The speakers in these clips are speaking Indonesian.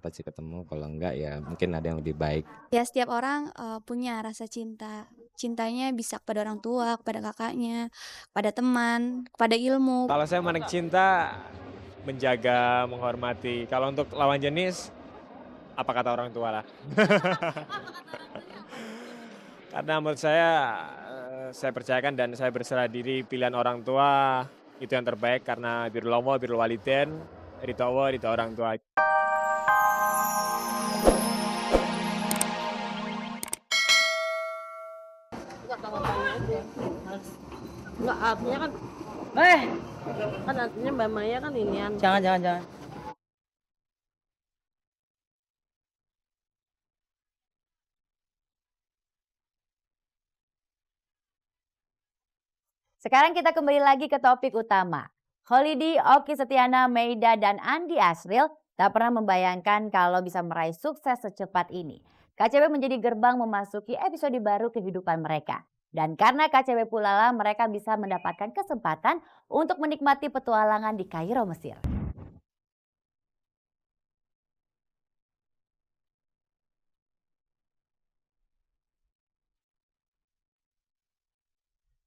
pasti ketemu, kalau enggak ya mungkin ada yang lebih baik. Ya setiap orang, punya rasa cinta. Cintanya bisa kepada orang tua, kepada kakaknya, kepada teman, kepada ilmu. Kalau saya menik cinta, menjaga, menghormati. Kalau untuk lawan jenis, apa kata orang tua lah. Karena menurut saya percayakan dan saya berserah diri pilihan orang tua itu yang terbaik karena birrul Allah, birrul walidain, ridho Allah, ridho orang tua. Enggak tanggapannya aja. Enggak artinya kan kan artinya Mbak Maya kan inian. Jangan. Sekarang kita kembali lagi ke topik utama. Holiday, Oki Setiana, Meida, dan Andi Asril tak pernah membayangkan kalau bisa meraih sukses secepat ini. KCB menjadi gerbang memasuki episode baru kehidupan mereka. Dan karena KCB pula lah mereka bisa mendapatkan kesempatan untuk menikmati petualangan di Kairo, Mesir.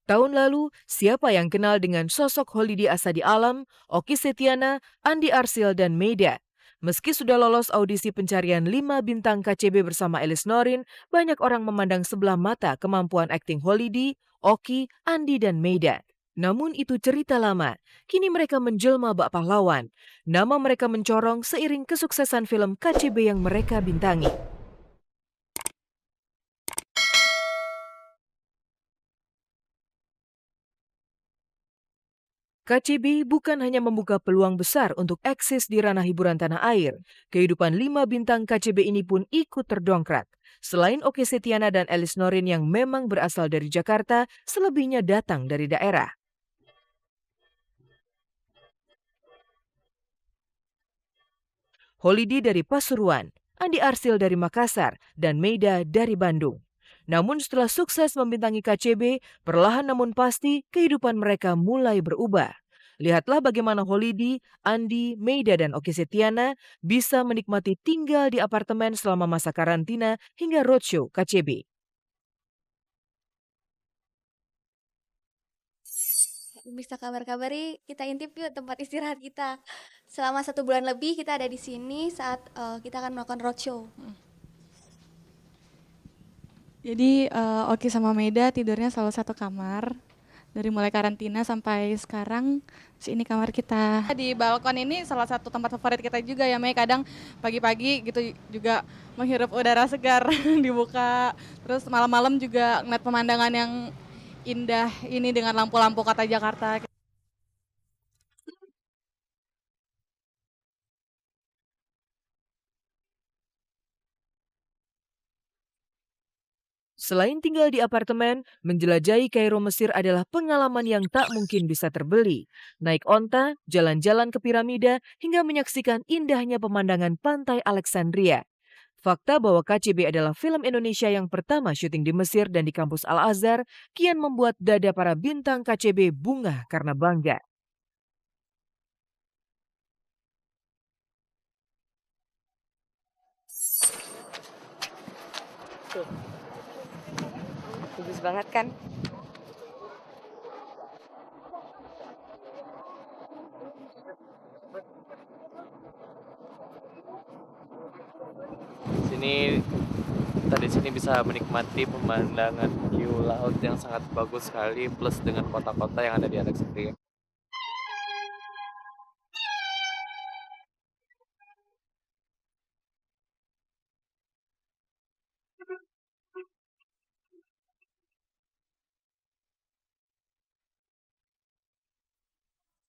Tahun lalu, siapa yang kenal dengan sosok Holiday Asadi Alam, Oki Setiana, Andi Arsil, dan Meida? Meski sudah lolos audisi pencarian 5 bintang KCB bersama Elis Norin, banyak orang memandang sebelah mata kemampuan akting Holiday, Oki, Andi, dan Meida. Namun itu cerita lama, kini mereka menjelma bak pahlawan. Nama mereka mencorong seiring kesuksesan film KCB yang mereka bintangi. KCB bukan hanya membuka peluang besar untuk eksis di ranah hiburan tanah air, kehidupan 5 bintang KCB ini pun ikut terdongkrak. Selain Oki Setiana dan Elis Norin yang memang berasal dari Jakarta, selebihnya datang dari daerah. Holiday dari Pasuruan, Andi Arsil dari Makassar, dan Meida dari Bandung. Namun setelah sukses membintangi KCB, perlahan namun pasti kehidupan mereka mulai berubah. Lihatlah bagaimana Holiday, Andi, Meida, dan Oki Setiana bisa menikmati tinggal di apartemen selama masa karantina hingga roadshow KCB. Bisa kabar-kabari, kita intip yuk tempat istirahat kita. Selama 1 bulan lebih kita ada di sini saat kita akan melakukan roadshow. Jadi Oki sama Meida tidurnya selalu satu kamar. Dari mulai karantina sampai sekarang, ini kamar kita. Di balkon ini salah satu tempat favorit kita juga ya, Mei. Kadang pagi-pagi gitu juga menghirup udara segar dibuka. Terus malam-malam juga ngeliat pemandangan yang indah ini dengan lampu-lampu kota Jakarta. Selain tinggal di apartemen, menjelajahi Kairo Mesir adalah pengalaman yang tak mungkin bisa terbeli. Naik onta, jalan-jalan ke piramida, hingga menyaksikan indahnya pemandangan pantai Alexandria. Fakta bahwa KCB adalah film Indonesia yang pertama syuting di Mesir dan di kampus Al-Azhar kian membuat dada para bintang KCB bunga karena bangga. Bagus banget kan? Sini kita di sini bisa menikmati pemandangan view laut yang sangat bagus sekali plus dengan kota-kota yang ada di Alexandria.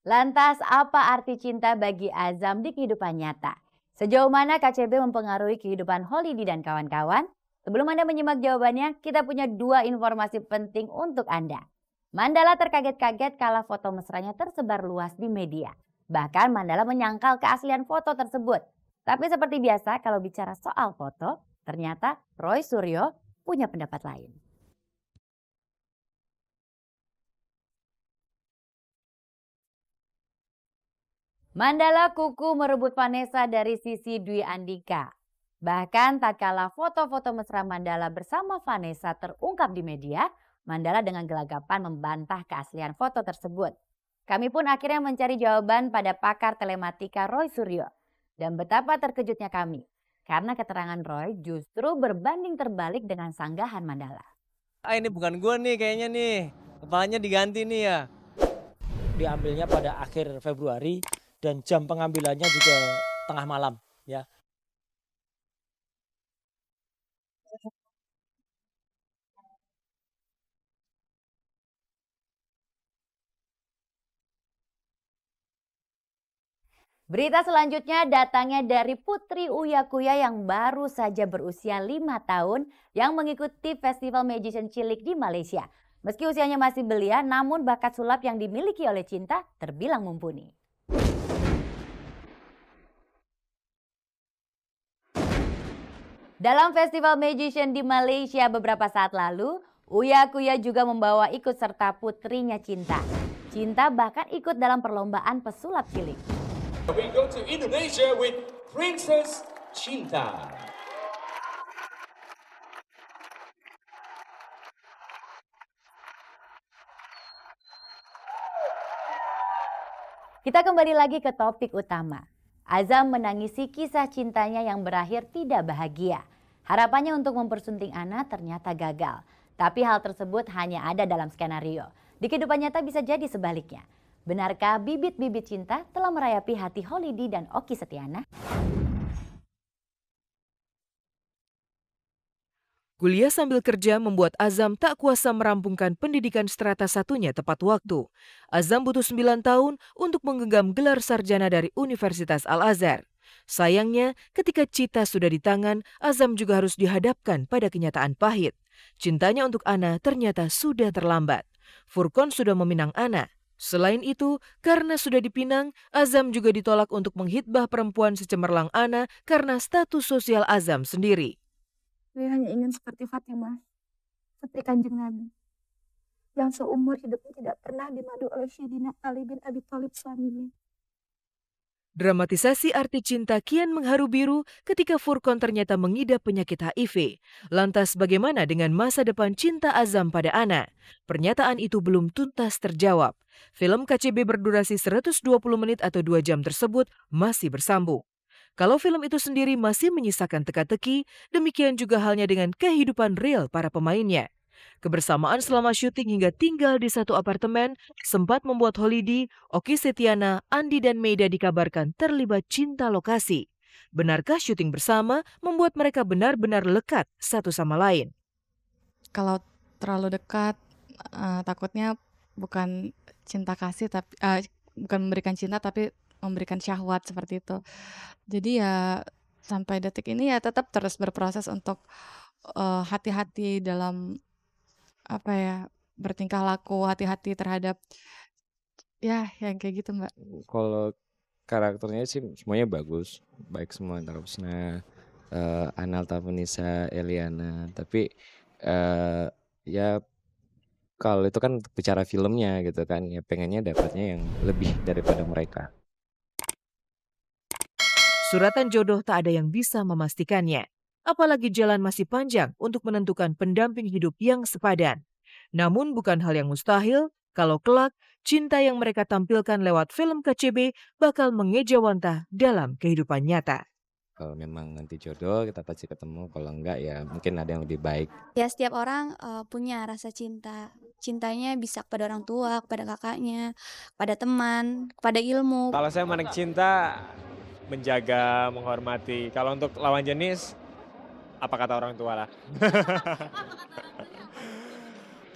Lantas apa arti cinta bagi Azam di kehidupan nyata? Sejauh mana KCB mempengaruhi kehidupan Holiday dan kawan-kawan? Sebelum Anda menyimak jawabannya, kita punya 2 informasi penting untuk Anda. Mandala terkaget-kaget kala foto mesranya tersebar luas di media. Bahkan Mandala menyangkal keaslian foto tersebut. Tapi seperti biasa kalau bicara soal foto, ternyata Roy Suryo punya pendapat lain. Mandala kuku merebut Vanessa dari sisi Dwi Andika. Bahkan tatkala foto-foto mesra Mandala bersama Vanessa terungkap di media, Mandala dengan gelagapan membantah keaslian foto tersebut. Kami pun akhirnya mencari jawaban pada pakar telematika Roy Suryo. Dan betapa terkejutnya kami, karena keterangan Roy justru berbanding terbalik dengan sanggahan Mandala. Ini bukan gue nih kayaknya nih, kepalanya diganti nih ya. Diambilnya pada akhir Februari dan jam pengambilannya juga tengah malam ya. Berita selanjutnya datangnya dari Putri Uya Kuya yang baru saja berusia 5 tahun yang mengikuti Festival Magician Cilik di Malaysia. Meski usianya masih belia, namun bakat sulap yang dimiliki oleh Cinta terbilang mumpuni. Dalam Festival Magician di Malaysia beberapa saat lalu, Uya Kuya juga membawa ikut serta putrinya Cinta. Cinta bahkan ikut dalam perlombaan pesulap cilik. We go to Indonesia with Princess Cinta. Kita kembali lagi ke topik utama. Azam menangisi kisah cintanya yang berakhir tidak bahagia. Harapannya untuk mempersunting Ana ternyata gagal. Tapi hal tersebut hanya ada dalam skenario. Di kehidupan nyata bisa jadi sebaliknya. Benarkah bibit-bibit cinta telah merayapi hati Holidi dan Okky Setiana? Kuliah sambil kerja membuat Azam tak kuasa merampungkan pendidikan strata satunya tepat waktu. Azam butuh 9 tahun untuk menggenggam gelar sarjana dari Universitas Al-Azhar. Sayangnya, ketika cita sudah di tangan, Azam juga harus dihadapkan pada kenyataan pahit. Cintanya untuk Ana ternyata sudah terlambat. Furqon sudah meminang Ana. Selain itu, karena sudah dipinang, Azam juga ditolak untuk menghitbah perempuan secemerlang Ana karena status sosial Azam sendiri. Saya hanya ingin seperti Fatimah, seperti Kanjeng Nabi, yang seumur hidupnya tidak pernah dimadu oleh Sayyidina Ali bin Abi Thalib suaminya. Dramatisasi arti cinta kian mengharu biru ketika Furqon ternyata mengidap penyakit HIV. Lantas bagaimana dengan masa depan cinta Azam pada Ana? Pernyataan itu belum tuntas terjawab. Film KCB berdurasi 120 menit atau 2 jam tersebut masih bersambung. Kalau film itu sendiri masih menyisakan teka-teki, demikian juga halnya dengan kehidupan real para pemainnya. Kebersamaan selama syuting hingga tinggal di satu apartemen sempat membuat Holidi, Okky Setiana, Andi dan Meida dikabarkan terlibat cinta lokasi. Benarkah syuting bersama membuat mereka benar-benar lekat satu sama lain? Kalau terlalu dekat, takutnya bukan cinta kasih, tapi bukan memberikan cinta, tapi memberikan syahwat seperti itu. Jadi ya sampai detik ini ya tetap terus berproses untuk hati-hati dalam bertingkah laku, hati-hati terhadap ya yang kayak gitu, Mbak. Kalau karakternya sih semuanya bagus, baik semua antara Husna, Anal Tafunisa, Eliana. Tapi ya kalau itu kan bicara filmnya gitu kan, ya pengennya dapatnya yang lebih daripada mereka. Suratan jodoh tak ada yang bisa memastikannya. Apalagi jalan masih panjang untuk menentukan pendamping hidup yang sepadan. Namun bukan hal yang mustahil kalau kelak cinta yang mereka tampilkan lewat film KCB bakal mengejawantah dalam kehidupan nyata. Kalau memang nanti jodoh kita pasti ketemu, kalau enggak ya mungkin ada yang lebih baik. Ya setiap orang punya rasa cinta. Cintanya bisa kepada orang tua, kepada kakaknya, kepada teman, kepada ilmu. Kalau saya menik cinta, menjaga, menghormati. Kalau untuk lawan jenis, apa kata orang tua lah.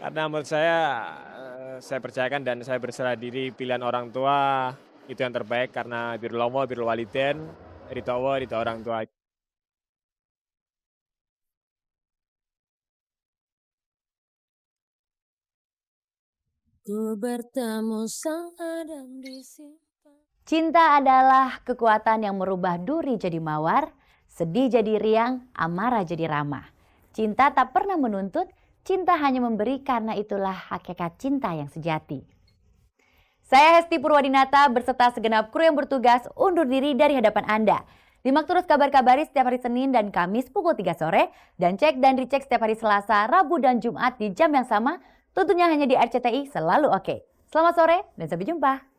Karena menurut saya percayakan dan saya berserah diri pilihan orang tua itu yang terbaik karena birrul Allah, birrul walidain, ridha Allah, ridha orang tua. Ku bertemu sang Adam di simpang. Cinta adalah kekuatan yang merubah duri jadi mawar, sedih jadi riang, amarah jadi ramah. Cinta tak pernah menuntut, cinta hanya memberi, karena itulah hakikat cinta yang sejati. Saya Hesti Purwadinata beserta segenap kru yang bertugas undur diri dari hadapan Anda. Simak terus kabar-kabari setiap hari Senin dan Kamis pukul 3 sore dan cek dan dicek setiap hari Selasa, Rabu, dan Jumat di jam yang sama, tentunya hanya di RCTI Selalu Oke. Selamat sore dan sampai jumpa.